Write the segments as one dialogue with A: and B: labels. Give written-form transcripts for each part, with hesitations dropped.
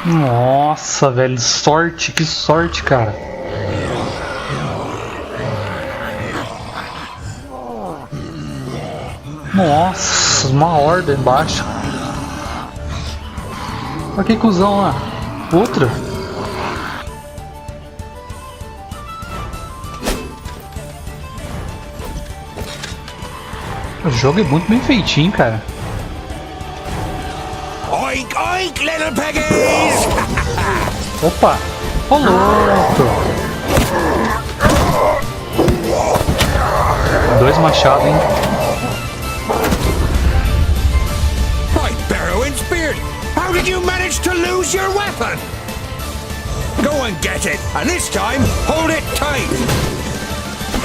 A: Nossa, velho, sorte, que sorte, cara. Nossa, uma horda embaixo. Olha que cuzão lá. Outra? O jogo é muito bem feitinho, cara.
B: Oink, oink, little piggies!
A: Opa! Ô louco! 2 machados, hein?
B: By Barrow and Beard, how did you manage to lose your weapon? Go and get it, and this time, hold it tight!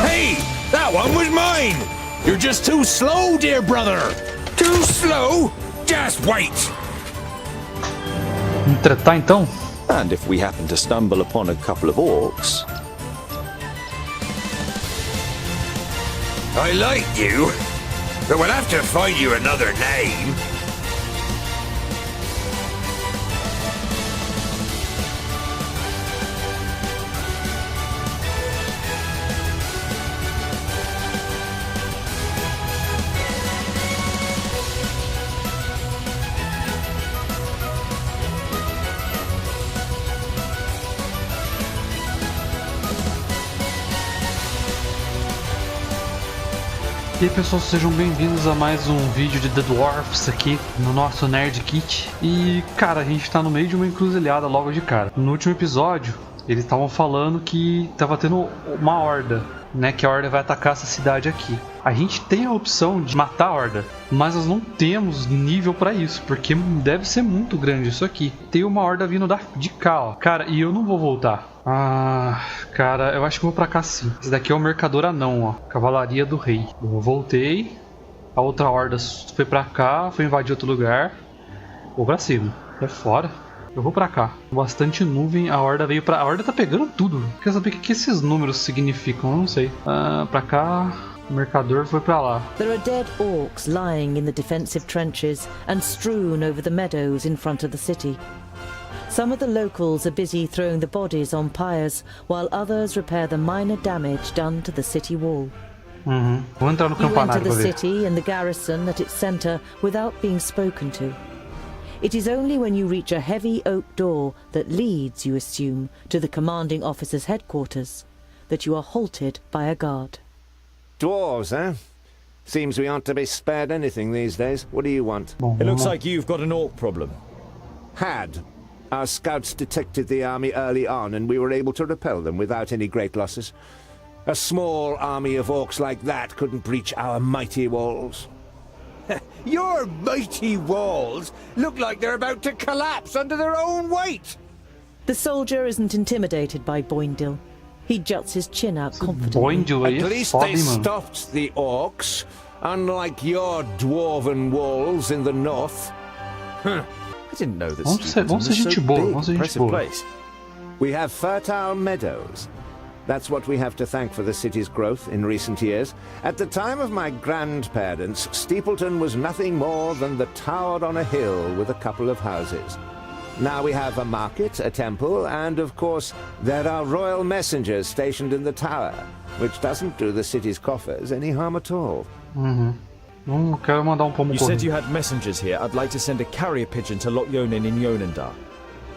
B: Hey, that one was mine! You're just too slow, dear brother! Too slow? Just wait!
A: Vamos tretar então?
C: And if we happen to stumble upon a couple of orcs...
B: I like you, but we'll have to find you another name.
A: E aí pessoal, sejam bem-vindos a mais um vídeo de The Dwarves aqui no nosso Nerd Kit. E cara, a gente tá no meio de uma encruzilhada logo de cara. No último episódio, eles estavam falando que tava tendo uma horda, né? Que a horda vai atacar essa cidade aqui. A gente tem a opção de matar a horda, mas nós não temos nível pra isso, porque deve ser muito grande isso aqui. Tem uma horda vindo de cá, ó. Cara, e eu não vou voltar. Ah, cara, eu acho que vou pra cá sim. Esse daqui é o Mercador Anão, ó. Cavalaria do Rei. Eu voltei. A outra horda foi pra cá, foi invadir outro lugar. Vou pra cima. É fora. Eu vou pra cá. Bastante nuvem, a horda veio pra... A horda tá pegando tudo. Quer saber o que esses números significam? Eu não sei. Pra cá... O mercador foi pra lá.
D: There are dead orcs lying in the defensive trenches and strewn over the meadows in front of the city. Some of the locals are busy throwing the bodies on pyres, while others repair the minor damage done to the city wall.
A: Vou entrar no
D: You enter
A: campanário
D: the
A: pra ver.
D: city and the garrison at its centre without being spoken to. It is only when you reach a heavy oak door that leads, you assume, to the commanding officer's headquarters, that you are halted by a guard.
E: Dwarves, eh? Seems we aren't to be spared anything these days. What do you want?
A: Bom,
C: It
A: vamos
C: looks
A: lá.
C: like you've got an orc problem.
E: Had. Our scouts detected the army early on, and we were able to repel them without any great losses. A small army of orcs like that couldn't breach our mighty walls.
B: Your mighty walls look like they're about to collapse under their own weight!
D: The soldier isn't intimidated by Boindil. He juts his chin out confidently.
A: Boindil aí
E: At
A: é
E: least
A: foda,
E: they
A: hein, mano.
E: stopped the orcs, unlike your dwarven walls in the north.
C: I didn't know that
A: Vamos ser
C: Steventon was
A: gente
C: so
A: boa,
C: big,
A: vamos ser gente
C: impressive
A: boa.
C: place.
E: We have fertile meadows. That's what we have to thank for the city's growth in recent years. At the time of my grandparents, Steepleton was nothing more than the tower on a hill with a couple of houses. Now we have a market, a temple, and of course, there are royal messengers stationed in the tower, which doesn't do the city's coffers any harm at all.
A: Quero mandar pombo
C: You said
A: correndo.
C: you had messengers here. I'd like to send a carrier pigeon to Lot Yonin in Yonendar.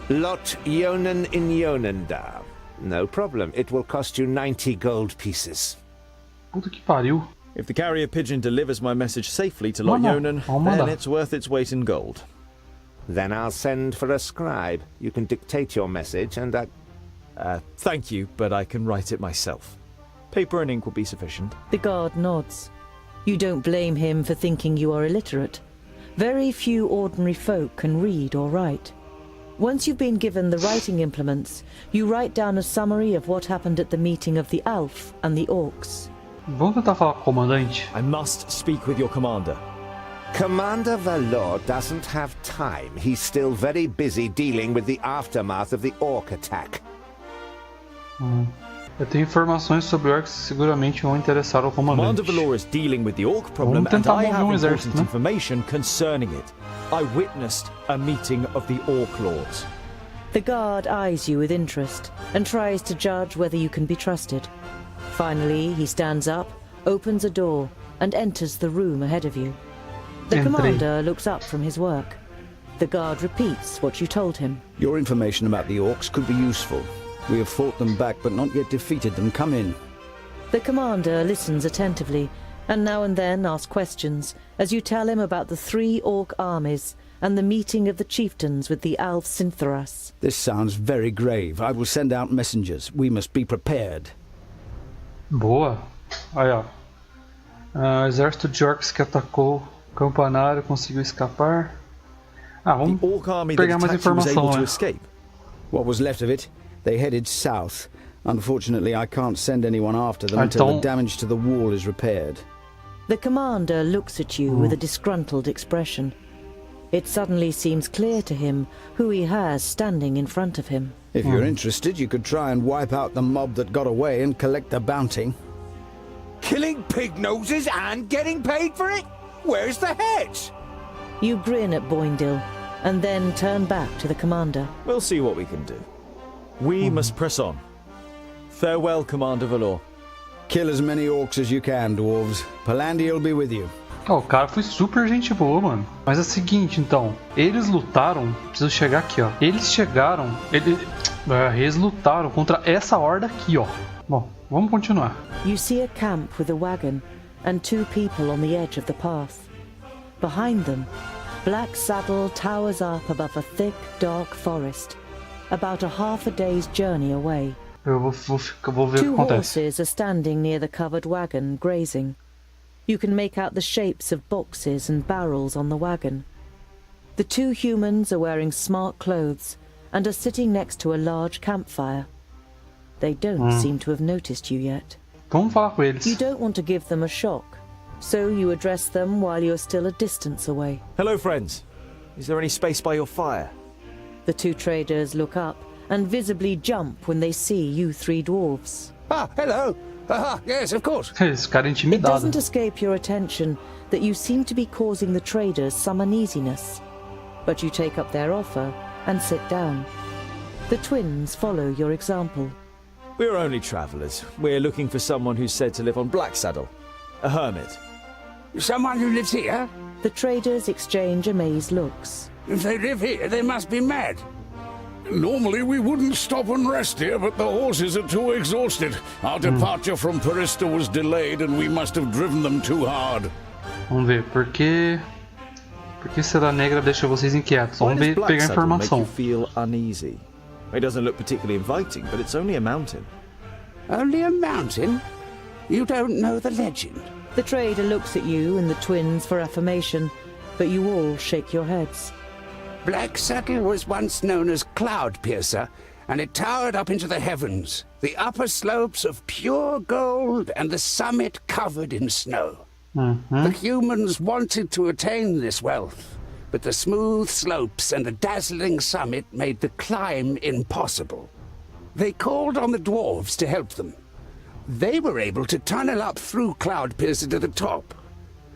E: Lot Yonan in Yonendar. No problem. It will cost you 90 gold pieces.
A: Puta que pariu.
C: If the carrier pigeon delivers my message safely to Lot
A: Manda,
C: Yonan,
A: I'll manda.
C: then it's worth its weight in gold.
E: Then I'll send for a scribe. You can dictate your message and
C: Thank you, but I can write it myself. Paper and ink will be sufficient.
D: The guard nods. You don't blame him for thinking you are illiterate. Very few ordinary folk can read or write. Once you've been given the writing implements, you write down a summary of what happened at the meeting of the Alf and the Orcs.
A: Vamos tentar falar com o comandante.
C: I must speak with your commander.
E: Commander Valor doesn't have time. He's still very busy dealing with the aftermath of the orc attack.
A: Eu tenho informações sobre orcs que seguramente vão interessar ao comandante.
C: Commander Valor is dealing with the orc problem,
A: Vamos
C: and
A: tentar
C: I
A: mover
C: have
A: exército,
C: important
A: né?
C: information concerning it. I witnessed a meeting of the orc lords.
D: The guard eyes you with interest and tries to judge whether you can be trusted. Finally, he stands up, opens a door, and enters the room ahead of you. The commander looks up from his work. The guard repeats what you told him.
F: Your information about the orcs could be useful. We have fought them back but not yet defeated them. Come in.
D: The commander listens attentively and now and then asks questions as you tell him about the 3 orc armies and the meeting of the chieftains with the Alf Syntheras.
F: This sounds very grave. I will send out messengers. We must be prepared.
A: Boa. Aí, ó. O exército de orcs que atacou o campanário conseguiu escapar. Vamos
C: The orc army
A: pegar
C: that
A: mais
C: attacked you was able
A: informação,
C: to
A: né?
C: escape.
F: What was left of it, they headed south. Unfortunately, I can't send anyone after them until the damage to the wall is repaired.
D: The commander looks at you with a disgruntled expression. It suddenly seems clear to him who he has standing in front of him.
F: If you're interested, you could try and wipe out the mob that got away and collect the bounty.
B: Killing pig noses and getting paid for it? Where's the heads?
D: You grin at Boindil and then turn back to the commander.
C: We'll see what we can do. We must press on. Farewell, Commander Valor.
F: Kill as many orcs as you can, dwarves. Palandir will be with you.
A: O cara foi super gente boa, mano. Mas é o seguinte, então. Eles lutaram... Preciso chegar aqui, ó. Eles lutaram contra essa horda aqui, ó. Bom, vamos continuar.
D: You see a camp with a wagon and 2 people on the edge of the path. Behind them, Black Saddle towers up above a thick, dark forest, about a half a day's journey away.
A: Eu vou ver o que
D: 2
A: acontece.
D: horses are standing near the covered wagon, grazing. You can make out the shapes of boxes and barrels on the wagon. The 2 humans are wearing smart clothes and are sitting next to a large campfire. They don't seem to have noticed you yet.
A: Vamos falar com eles.
D: You don't want to give them a shock, so you address them while you're still a distance away.
C: Hello, friends. Is there any space by your fire?
D: The 2 traders look up and visibly jump when they see you 3 dwarves.
B: Hello. Yes, of course.
A: Esse cara é
D: It
A: intimidado.
D: doesn't escape your attention that you seem to be causing the traders some uneasiness, but you take up their offer and sit down. The twins follow your example.
C: We're only travellers. We're looking for someone who's said to live on Black Saddle. A hermit.
B: Someone who lives here?
D: The traders exchange amazed looks.
B: If they live here, they must be mad.
G: Normally we wouldn't stop and rest here, but the horses are too exhausted. Our departure from Perista was delayed and we must have driven them too hard.
A: Vamos ver, por que Seda Negra deixa vocês inquietos?
C: Why
A: Vamos
C: does
A: ver,
C: Black
A: pegar
C: Saddle make you
A: informação.
C: feel uneasy? It doesn't look particularly inviting, but it's only a mountain.
B: Only a mountain? You don't know the legend?
D: The trader looks at you and the twins for affirmation, but you all shake your heads.
B: Black Saddle was once known as Cloud Piercer, and it towered up into the heavens, the upper slopes of pure gold and the summit covered in snow. The humans wanted to attain this wealth, but the smooth slopes and the dazzling summit made the climb impossible. They called on the dwarves to help them. They were able to tunnel up through Cloud Piercer to the top.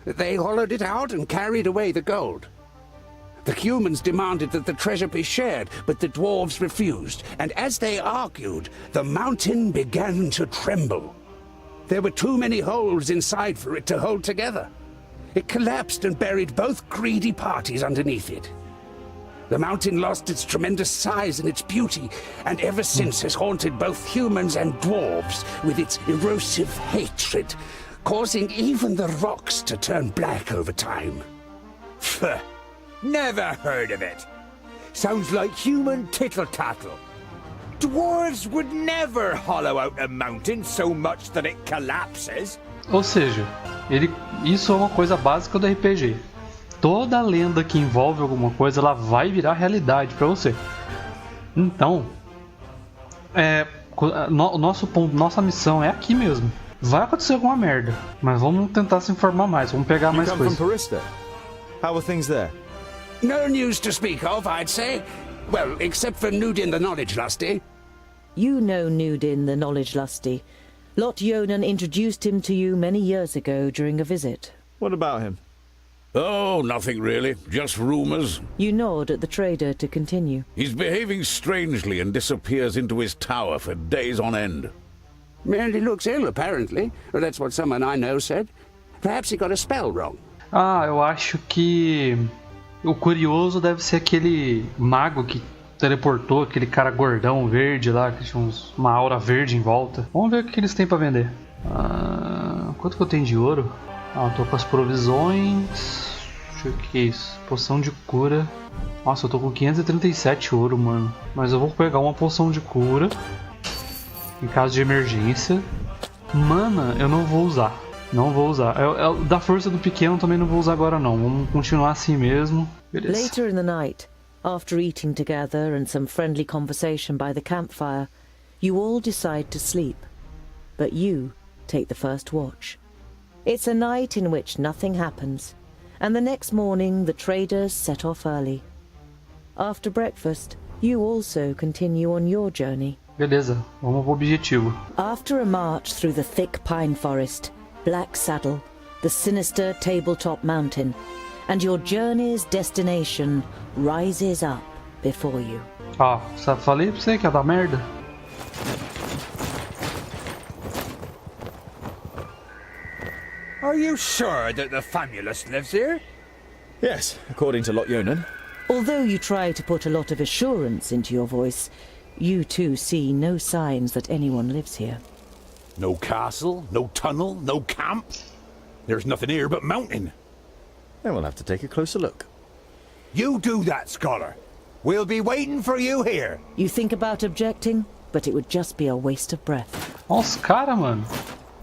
B: They hollowed it out and carried away the gold. The humans demanded that the treasure be shared, but the dwarves refused, and as they argued, the mountain began to tremble. There were too many holes inside for it to hold together. It collapsed and buried both greedy parties underneath it. The mountain lost its tremendous size and its beauty, and ever since has haunted both humans and dwarves with its erosive hatred, causing even the rocks to turn black over time. Pfft. Never heard of it. Sounds like human tittle-tattle. Dwarves would never hollow out a mountain so much that it collapses.
A: Ou seja, isso é uma coisa básica do RPG. Toda lenda que envolve alguma coisa, ela vai virar realidade pra você. Então, nosso ponto, nossa missão é aqui mesmo. Vai acontecer alguma merda, mas vamos tentar se informar mais, vamos pegar mais
C: You come
A: coisas.
C: from Perista. How are things there?
B: No news to speak of, I'd say. Well, except for Nudin the Knowledge Lusty.
D: You know Nudin the Knowledge Lusty. Lot Yonan introduced him to you many years ago during a visit.
C: What about him?
G: Oh, nothing really. Just rumors.
D: You nod at the trader to continue.
G: He's behaving strangely and disappears into his tower for days on end.
H: Merely looks ill, apparently. Well, that's what someone I know said. Perhaps he got a spell wrong.
A: Ah, eu acho que o curioso deve ser aquele mago que teleportou, aquele cara gordão verde lá, que tinha uma aura verde em volta. Vamos ver o que eles têm pra vender. Quanto que eu tenho de ouro? Eu tô com as provisões. Deixa eu ver o que é isso. Poção de cura. Nossa, eu tô com 537 ouro, mano. Mas eu vou pegar uma poção de cura em caso de emergência. Mana, eu não vou usar. Não vou usar. Da força do pequeno também não vou usar agora não. Vamos continuar assim mesmo. Beleza.
D: Later in the night, after eating together and some friendly conversation by the campfire, you all decide to sleep. But you take the first watch. It's a night in which nothing happens, and the next morning the traders set off early. After breakfast, you also continue on your journey.
A: Beleza, vamos pro objetivo.
D: After a march through the thick pine forest, Black Saddle, the sinister tabletop mountain, and your journey's destination rises up before you.
A: Falei pra você que ia dar merda.
B: Are you sure that the famulus lives here?
C: Yes, according to Lot-Yonan.
D: Although you try to put a lot of assurance into your voice, you too see no signs that anyone lives here.
G: No castle, no tunnel, no camp. There's nothing here but mountain.
C: Then we'll have to take a closer look.
B: You do that, scholar. We'll be waiting for you here.
D: You think about objecting, but it would just be a waste of breath.
A: Olha os caras, mano.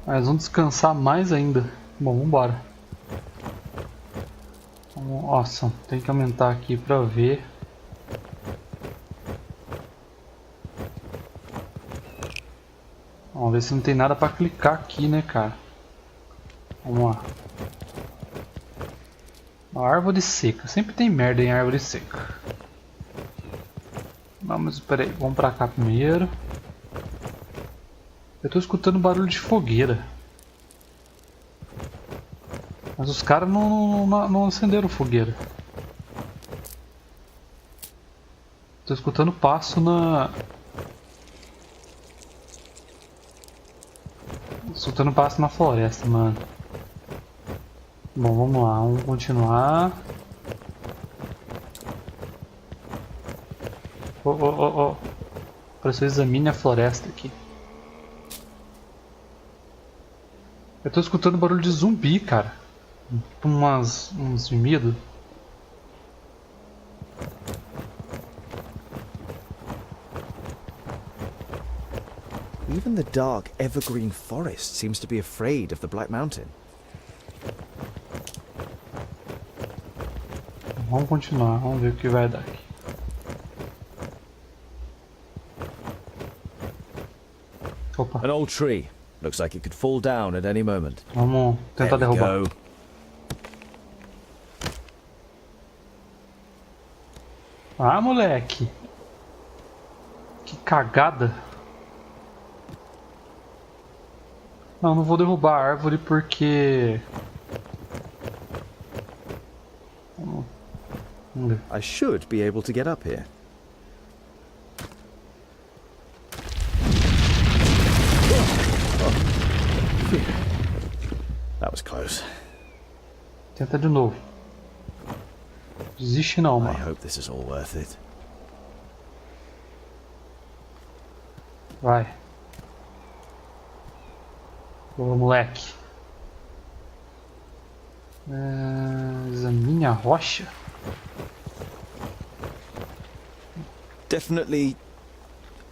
A: Mas vão descansar mais ainda. Bom, vambora. Nossa, tem que aumentar aqui pra ver. Vamos ver se não tem nada pra clicar aqui, né, cara? Vamos lá. Uma árvore seca. Sempre tem merda em árvore seca. Vamos, peraí. Vamos pra cá primeiro. Eu tô escutando barulho de fogueira. Mas os caras não acenderam fogueira. Tô escutando passo na... Escutando passo na floresta, mano. Bom, vamos lá. Vamos continuar. Parece que eu examine a floresta aqui. Eu tô escutando barulho de zumbi, cara. Tipo uns gemidos.
C: Even the dark evergreen forest seems to be afraid of the Black Mountain.
A: Vamos continuar, vamos ver o que vai dar aqui. Opa.
C: An old tree. Looks like it could fall down at any moment.
A: Vamos tentar
C: There we
A: derrubar.
C: go.
A: Ah, moleque. Que cagada. Não vou derrubar a árvore porque... Vamos ver.
C: I should be able to get up here. That was close.
A: Tenta de novo. Desiste não,
C: I
A: mano.
C: hope this is all worth it.
A: Vai. Boa, moleque. Examine a rocha.
C: Definitely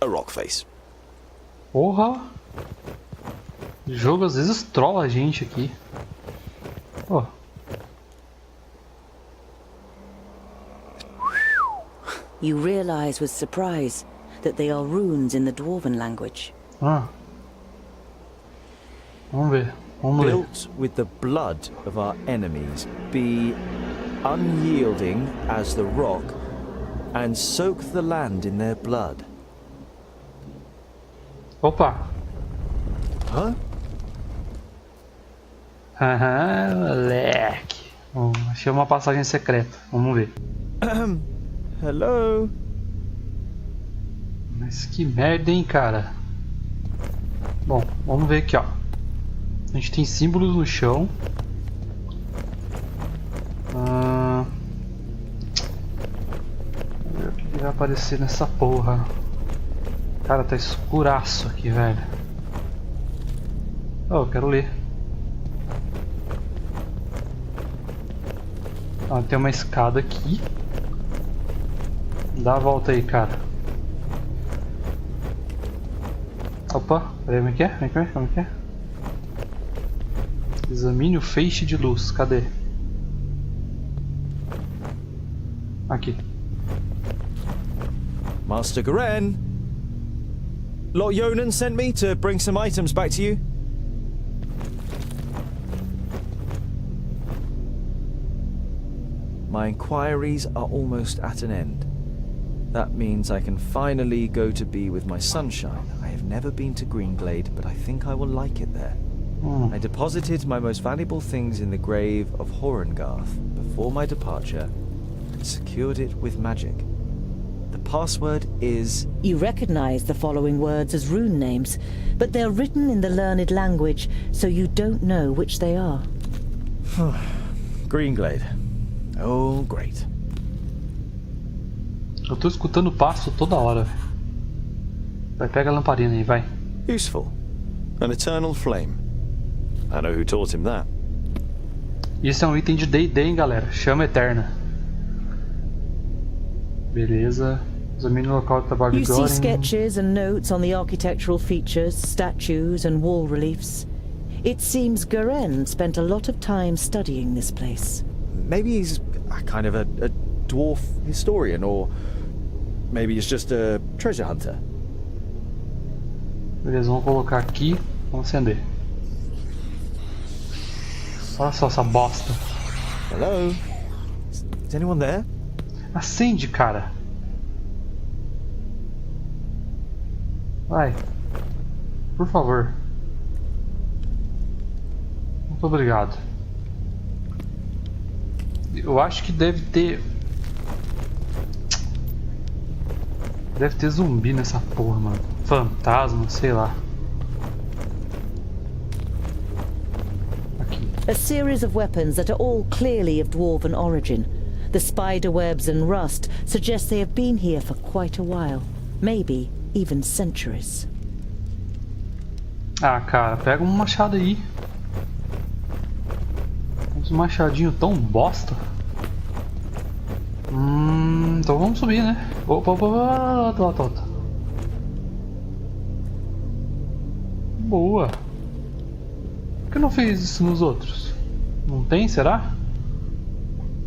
C: a rock face.
A: Porra. O jogo às vezes trola a gente aqui. Oh.
D: You realize with surprise that they are runes in the Dwarven language.
A: Ah. Vamos ver. Vamos ler.
C: Built with the blood of our enemies, be unyielding as the rock, and soak the land in their blood.
A: Opa.
C: Huh?
A: Aham, moleque. Oh, achei uma passagem secreta. Vamos ver.
C: Hello?
A: Mas que merda, hein, cara? Bom, vamos ver aqui, ó. A gente tem símbolos no chão. Vamos ver o que vai aparecer nessa porra. Cara, tá escuraço aqui, velho. Oh, eu quero ler. Ó, tem uma escada aqui. Dá a volta aí, cara. Opa, peraí, como é que é? Como é que é? Examine o feixe de luz, cadê? Aqui.
C: Master Garen? Lord Yonan sent me to bring some items back to you. My inquiries are almost at an end. That means I can finally go to be with my sunshine. I have never been to Greenglade, but I think I will like it there. I deposited my most valuable things in the grave of Horengarth before my departure and secured it with magic. The password is...
D: You recognize the following words as rune names, but they're written in the learned language, so you don't know which they are.
C: Greenglade. Oh, great.
A: Eu tô escutando passo toda hora. Vai, pega a lamparina aí, vai.
C: Useful. An eternal flame. I know who taught him that.
A: Isso é um item de D&D, hein, galera. Chama eterna. Beleza. Examine o local de trabalho de
D: You see
A: Goring.
D: sketches and notes on the architectural features, statues and wall reliefs. It seems Garen spent a lot of time studying this place.
C: Maybe he's a kind of a dwarf historian, or maybe he's just a treasure hunter.
A: Beleza, vamos colocar aqui. Vamos acender. Olha só essa bosta.
C: Hello? Is anyone there?
A: Acende, cara. Vai. Por favor. Muito obrigado. Eu acho que deve ter... Deve ter zumbi nessa porra, mano. Fantasma, sei lá. Aqui.
D: A series of weapons that are all clearly of dwarven origin. The spider webs and rust suggest they have been here for quite a while. Maybe even centuries.
A: Ah, cara, pega um machado aí. Uns machadinhos tão bosta. Então vamos subir, né? Opa, opa. Boa. Por que não fez isso nos outros? Não tem, será?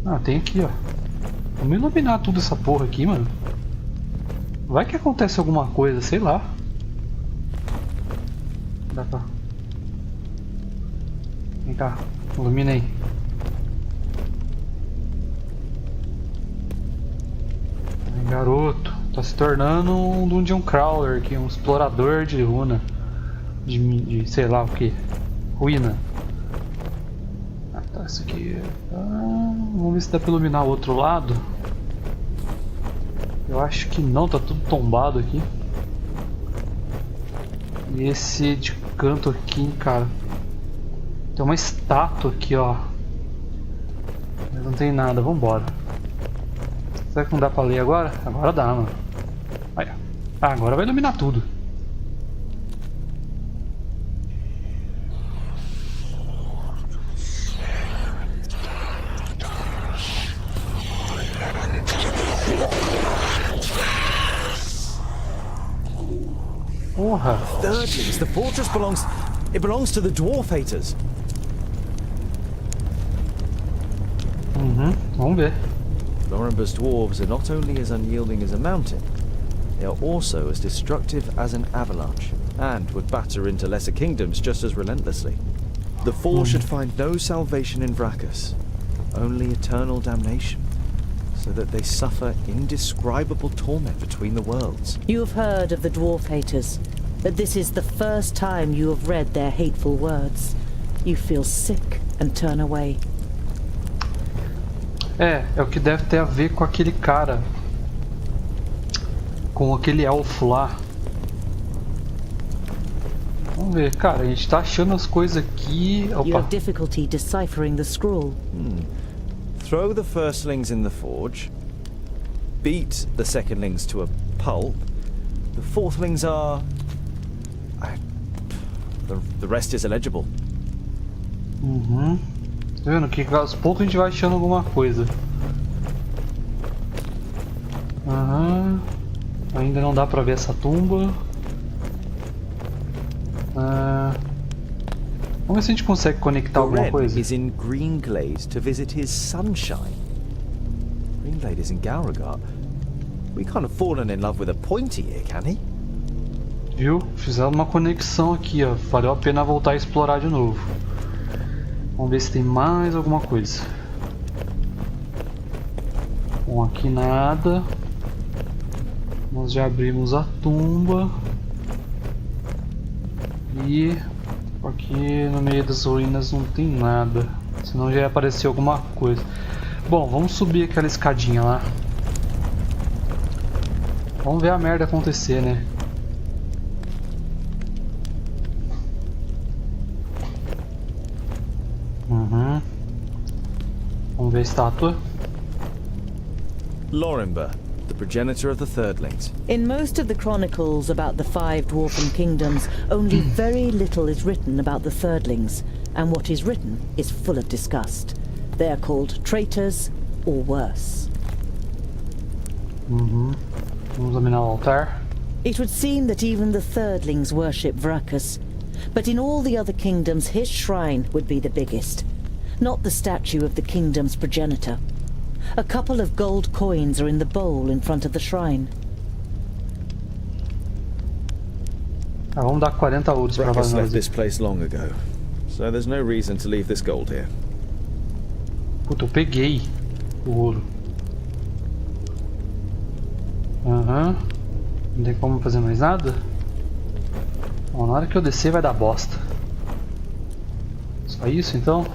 A: Ah, tem aqui, ó. Vamos iluminar tudo essa porra aqui, mano. Vai que acontece alguma coisa, sei lá. Dá pra... Vem cá, ilumina aí. Ai, garoto, tá se tornando um Dungeon Crawler aqui, um explorador de runa. De sei lá o que. Ruína. Ah, tá, isso aqui. Vamos ver se dá pra iluminar o outro lado. Eu acho que não, tá tudo tombado aqui. E esse de canto aqui, cara. Tem uma estátua aqui, ó. Mas não tem nada, vambora. Será que não dá pra ler agora? Agora dá, mano. Aí, ah, agora vai iluminar tudo. Porra!
C: Thirdlings, the fortress belongs to the dwarf haters.
A: Vamos ver.
C: Lorenber's dwarves are not only as unyielding as a mountain, they are also as destructive as an avalanche, and would batter into lesser kingdoms just as relentlessly. The four should find no salvation in Vracus, only eternal damnation, so that they suffer indescribable torment between the worlds.
D: You have heard of the dwarf haters, but this is the first time you have read their hateful words. You feel sick and turn away.
A: É o que deve ter a ver com aquele cara. Com aquele elfo lá. Vamos ver, cara, a gente tá achando as coisas aqui.
D: You
A: Opa.
D: have difficulty deciphering the scroll.
C: Throw the firstlings in the forge. Beat the secondlings to a pulp. The fourthlings are... The rest is illegible.
A: Uhum. Tá vendo que aos poucos a gente vai achando alguma coisa. Aham. Ainda não dá pra ver essa tumba. Vamos ver se a gente consegue conectar alguma coisa.
C: Is in Greenglade to visit his sunshine. Greenglade is in Gauragar. We can't have fallen in love with a pointy here, can he?
A: Viu? Fizeram uma conexão aqui, ó. Valeu a pena voltar a explorar de novo. Vamos ver se tem mais alguma coisa. Bom, aqui nada. Nós já abrimos a tumba. E aqui no meio das ruínas não tem nada. Senão já ia aparecer alguma coisa. Bom, vamos subir aquela escadinha lá. Vamos ver a merda acontecer, né? Uhum. Vamos ver a estátua.
C: Lorimber, the progenitor of the Thirdlings.
D: In most of the chronicles about the 5 dwarven kingdoms, only very little is written about the Thirdlings, and what is written is full of disgust. They are called traitors, or worse.
A: Uhum. Vamos examinar o altar.
D: It would seem that even the Thirdlings worship Vrakas, but in all the other kingdoms his shrine would be the biggest, not the statue of the kingdom's progenitor. A couple of gold coins are in the bowl in front of the shrine.
A: Vamos dar 40 ouros para
F: Brackers
A: valer.
F: left this place long ago, so there's no reason to leave this gold here.
A: Puta, eu peguei o ouro. Aham. Não tem como fazer mais nada? Bom, na hora que eu descer vai dar bosta. Só isso então?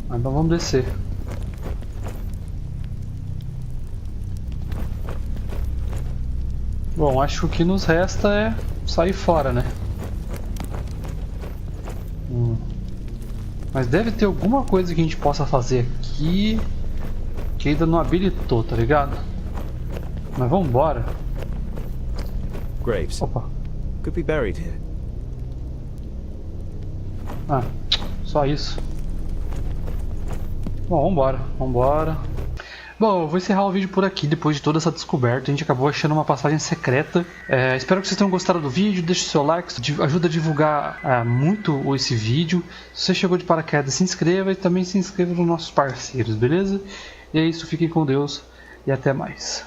A: Ah, então vamos descer. Bom, acho que o que nos resta é sair fora, né? Mas deve ter alguma coisa que a gente possa fazer aqui que ainda não habilitou, tá ligado? Mas vamos embora.
C: Graves.
A: Opa.
C: Could be buried here.
A: Ah, só isso. Bom, vambora, vambora. Bom, eu vou encerrar o vídeo por aqui. Depois de toda essa descoberta, a gente acabou achando uma passagem secreta. Espero que vocês tenham gostado do vídeo. Deixe seu like, isso ajuda a divulgar muito esse vídeo. Se você chegou de paraquedas, se inscreva e também se inscreva nos nossos parceiros, beleza? E é isso, fiquem com Deus e até mais.